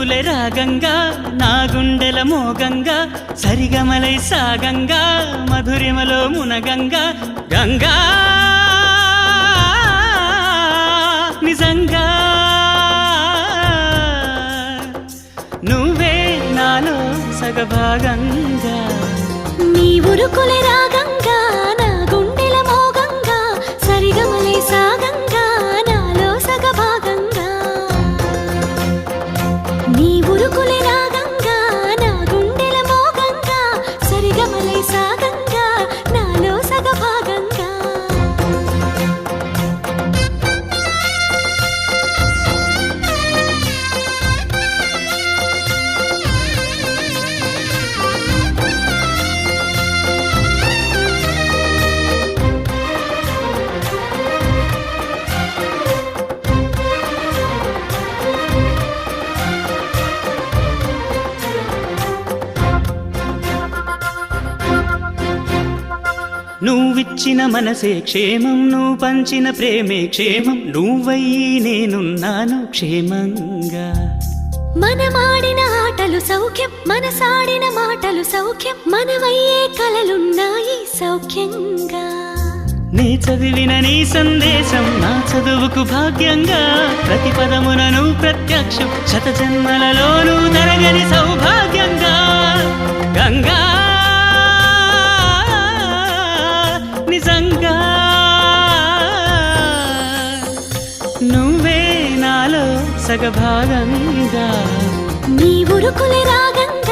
ఉరుకులే రాగంగా నా గుండెల మోగంగా సరిగమలై సాగంగా మధురిమలో మునగంగా గంగా నిజంగా నువ్వే నాలో సగభాగంగా నీ ఉరుకులే రాగంగా నా గుండెల మోగంగా సరిగమలై సాగంగా నాలో సగభాగంగా నీ ఉరుకులే రాగంగా నా గుండెల మోగంగా సరిగమలై సాగంగా నాలో సగభాగంగా నువ్విచ్చిన మనసే క్షేమం నువ్వు పంచిన ప్రేమే క్షేమం నువ్వయ్యి నేనున్నాను క్షేమంగా మనమాడిన ఆటలు సౌఖ్యం మనసాడిన మాటలు సౌఖ్యం మనమయ్యే కలలున్నాయి సౌఖ్యంగా నీ చదివిన నీ సందేశం నా చదువుకు భాగ్యంగా ప్రతి పదమునను ప్రత్యక్షం శత జన్మలలోనూ తరగని సౌభాగ్యంగా గంగా నిజంగా నువ్వే నాలో సగభాగంగా నీ ఉరుకులే రాగంగా